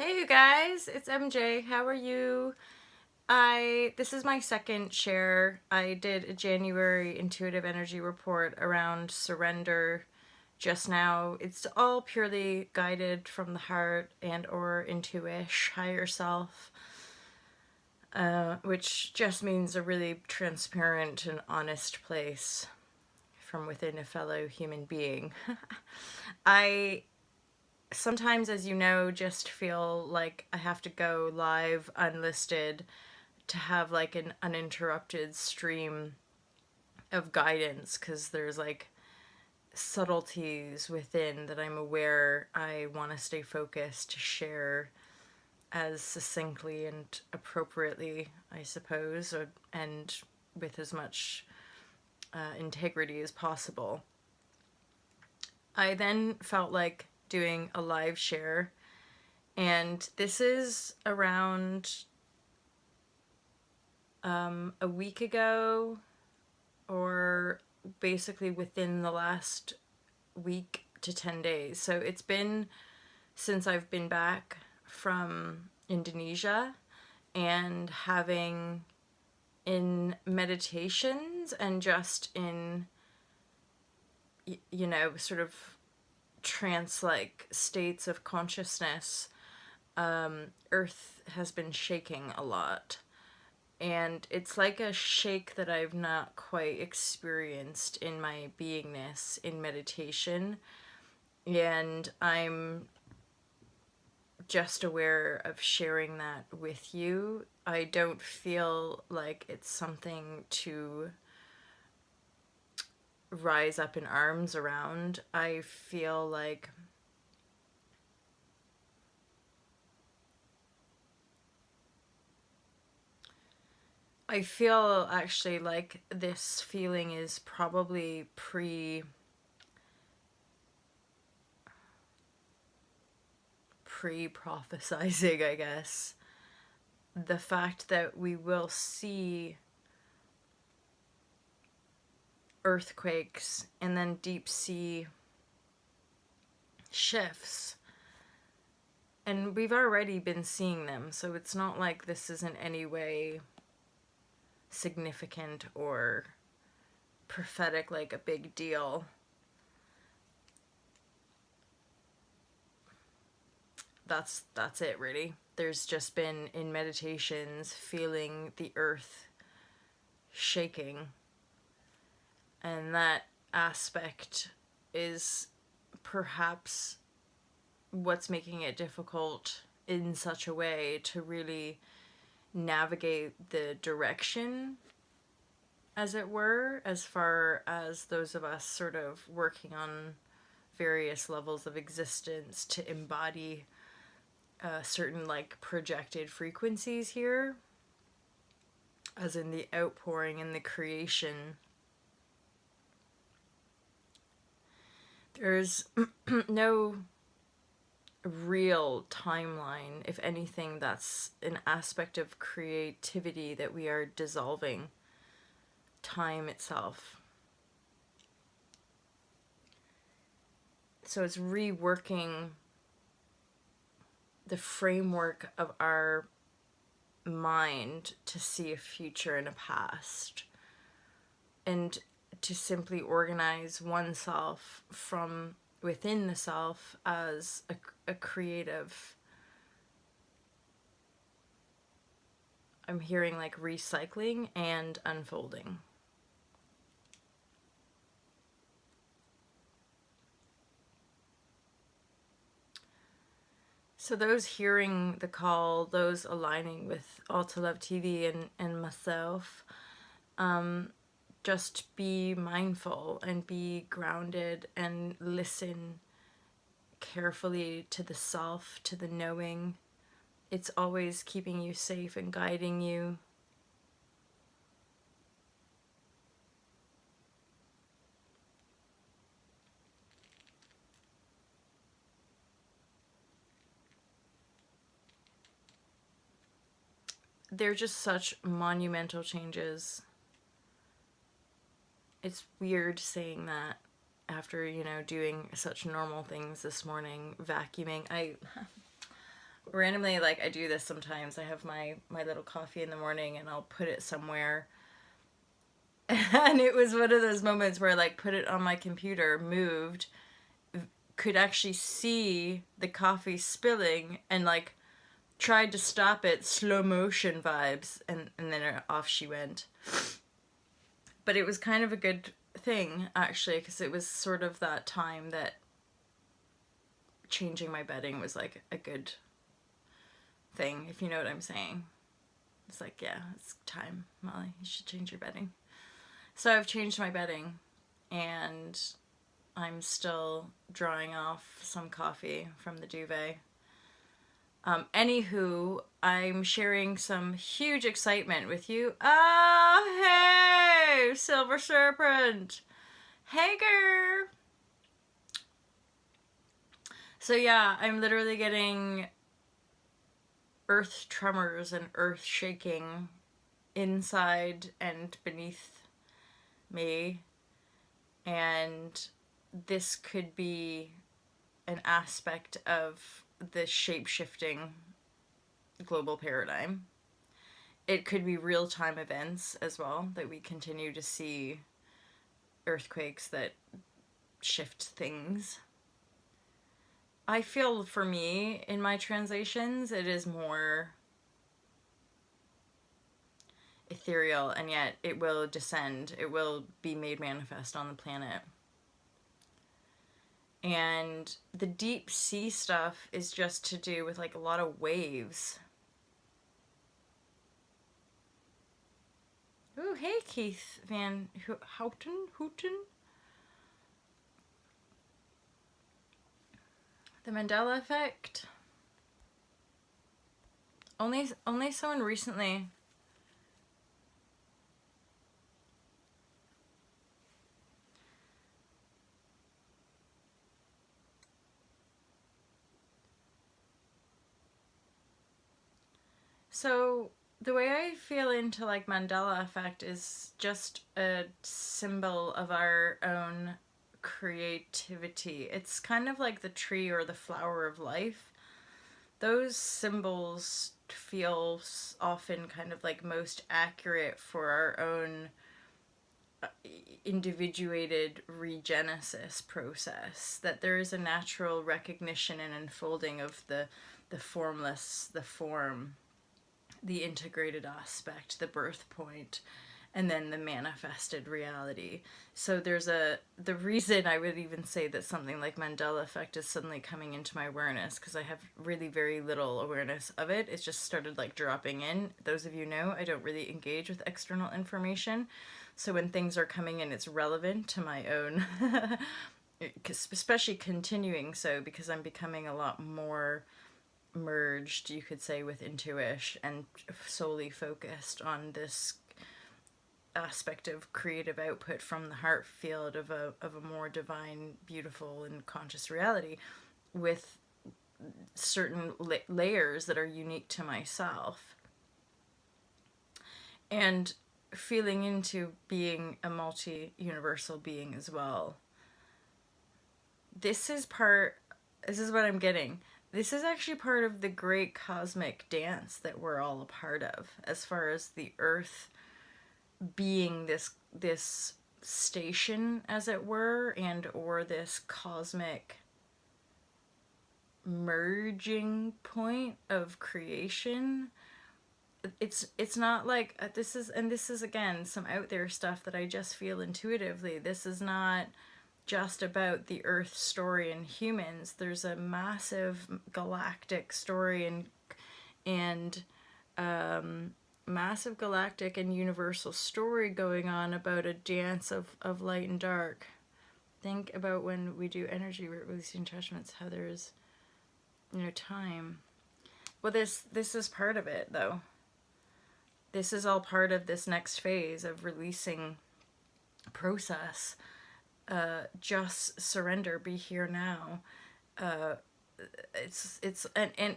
Hey you guys, it's MJ. How are you? This is my second share. I did a January intuitive energy report around surrender just now. It's all purely guided from the heart and or intuition, higher self, which just means a really transparent and honest place from within a fellow human being. I sometimes, as you know, just feel like I have to go live unlisted to have like an uninterrupted stream of guidance because there's like subtleties within that I'm aware I want to stay focused to share as succinctly and appropriately, I suppose, and with as much integrity as possible. I then felt like doing a live share, and this is around a week ago, or basically within the last week to 10 days. So it's been since I've been back from Indonesia, and having in meditations and just in, sort of trance like states of consciousness, Earth has been shaking a lot. And it's like a shake that I've not quite experienced in my beingness in meditation. And I'm just aware of sharing that with you. I don't feel like it's something to rise up in arms around. I feel actually like this feeling is probably pre-prophesizing, I guess. The fact that we will see earthquakes and then deep sea shifts. And we've already been seeing them, so it's not like this is in any way significant or prophetic, like a big deal. That's it really. There's just been in meditations feeling the earth shaking, and that aspect is perhaps what's making it difficult in such a way to really navigate the direction, as it were, as far as those of us sort of working on various levels of existence to embody certain like projected frequencies here, as in the outpouring and the creation. There's no real timeline. If anything, that's an aspect of creativity that we are dissolving time itself. So it's reworking the framework of our mind to see a future and a past, and to simply organize oneself from within the self as a creative. I'm hearing like recycling and unfolding. So those hearing the call, those aligning with All to Love TV and myself, just be mindful and be grounded and listen carefully to the self, to the knowing. It's always keeping you safe and guiding you. They're just such monumental changes. It's weird saying that after, doing such normal things this morning, vacuuming. randomly, like, I do this sometimes. I have my little coffee in the morning and I'll put it somewhere. And it was one of those moments where I, like, put it on my computer, moved, could actually see the coffee spilling, and, like, tried to stop it, slow motion vibes, and then off she went. But it was kind of a good thing, actually, because it was sort of that time that changing my bedding was, like, a good thing, if you know what I'm saying. It's like, yeah, it's time, Molly, you should change your bedding. So I've changed my bedding, and I'm still drawing off some coffee from the duvet. Anywho, I'm sharing some huge excitement with you. Oh, hey, Silver Serpent. Hey, girl. So yeah, I'm literally getting earth tremors and earth shaking inside and beneath me, and this could be an aspect of the shape-shifting global paradigm. It could be real-time events as well, that we continue to see earthquakes that shift things. I feel, for me, in my translations, it is more ethereal, and yet it will descend. It will be made manifest on the planet. And the deep sea stuff is just to do with, like, a lot of waves. Ooh, hey, Keith Van Houten. The Mandela effect. Only someone recently. So the way I feel into, like, Mandela effect is just a symbol of our own creativity. It's kind of like the tree or the flower of life. Those symbols feel often kind of like most accurate for our own individuated regenesis process, that there is a natural recognition and unfolding of the formless, the form, the integrated aspect, the birth point, and then the manifested reality. So the reason I would even say that something like Mandela effect is suddenly coming into my awareness, because I have really very little awareness of it. It's just started, like, dropping in. Those of you know, I don't really engage with external information. So when things are coming in, it's relevant to my own, especially continuing so, because I'm becoming a lot more merged, you could say, with intuition, and solely focused on this aspect of creative output from the heart field of a more divine, beautiful, and conscious reality, with certain layers that are unique to myself, and feeling into being a multi-universal being as well. This is what I'm getting. This is actually part of the great cosmic dance that we're all a part of, as far as the earth being this station, as it were, and or this cosmic merging point of creation. It's not like this is again some out there stuff that I just feel intuitively. This is not just about the Earth story and humans. There's a massive galactic story and massive galactic and universal story going on about a dance of light and dark. Think about when we do energy releasing attachments, how there's, time. Well, this is part of it, though. This is all part of this next phase of releasing process. Just surrender, be here now. And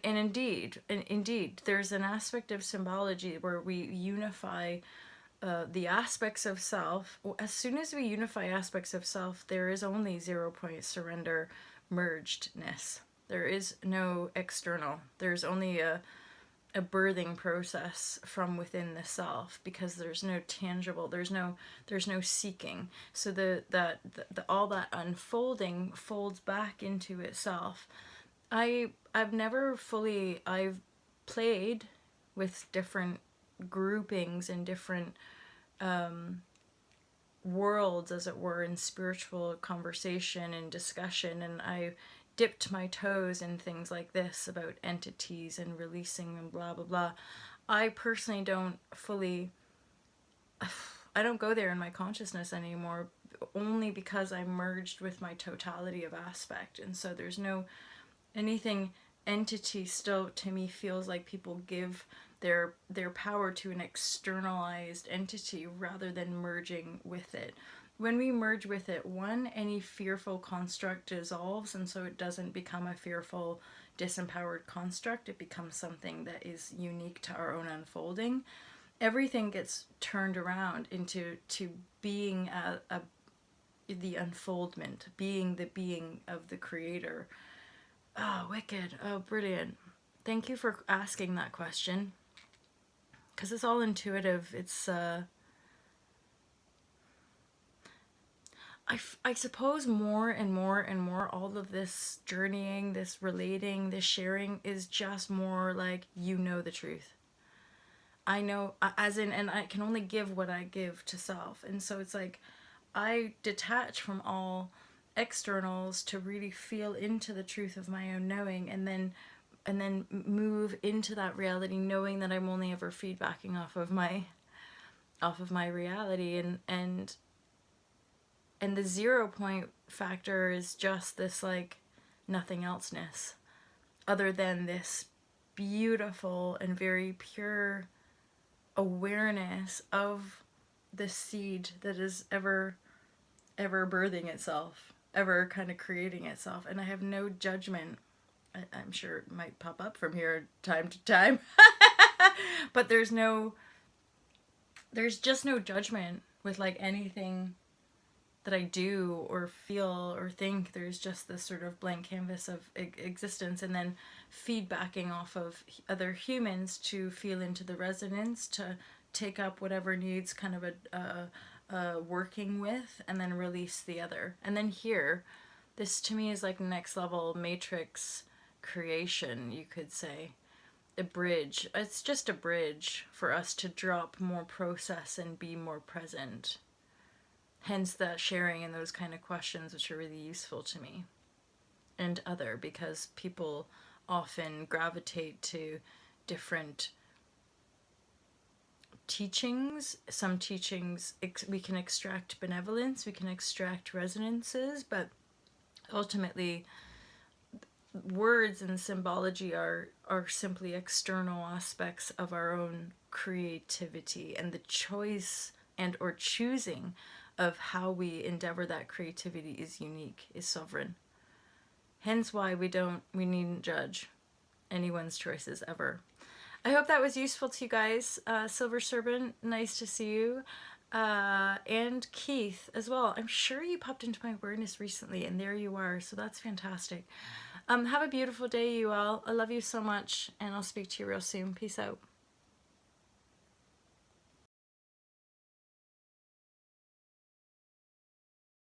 indeed, there's an aspect of symbology where we unify the aspects of self. As soon as we unify aspects of self, there is only 0 point surrender mergedness. There is no external. There's only a birthing process from within the self, because there's no tangible, there's no seeking. So the all that unfolding folds back into itself. I've never fully, I've played with different groupings and different worlds, as it were, in spiritual conversation and discussion, and I dipped my toes in things like this about entities and releasing and blah blah blah. I personally don't fully, I don't go there in my consciousness anymore, only because I merged with my totality of aspect. And so there's no anything entity. Still, to me, feels like people give their power to an externalized entity rather than merging with it. When we merge with it, one, any fearful construct dissolves, and so it doesn't become a fearful, disempowered construct. It becomes something that is unique to our own unfolding. Everything gets turned around into being the unfoldment, being the being of the creator. Oh, wicked. Oh, brilliant. Thank you for asking that question, because it's all intuitive. It's I suppose more and more and more, all of this journeying, this relating, this sharing is just more like, you know, the truth. I know, as in, and I can only give what I give to self. And so it's like, I detach from all externals to really feel into the truth of my own knowing, and then move into that reality, knowing that I'm only ever feedbacking off of my reality. And the 0 point factor is just this, like, nothing elseness other than this beautiful and very pure awareness of the seed that is ever birthing itself, ever kind of creating itself. And I have no judgment. I'm sure it might pop up from here time to time. But there's just no judgment with, like, anything that I do or feel or think. There's just this sort of blank canvas of existence, and then feedbacking off of other humans to feel into the resonance, to take up whatever needs kind of a working with, and then release the other. And then here, this to me is like next level matrix creation, you could say. A bridge. It's just a bridge for us to drop more process and be more present. Hence that sharing and those kind of questions, which are really useful to me. And because people often gravitate to different teachings. Some teachings, we can extract benevolence, we can extract resonances, but ultimately words and symbology are simply external aspects of our own creativity, and the choice and or choosing of how we endeavor that creativity is unique, is sovereign. Hence why we needn't judge anyone's choices ever. I hope that was useful to you guys. Silver Serpent, nice to see you. And Keith as well. I'm sure you popped into my awareness recently, and there you are, so that's fantastic. Have a beautiful day, you all. I love you so much, and I'll speak to you real soon. Peace out.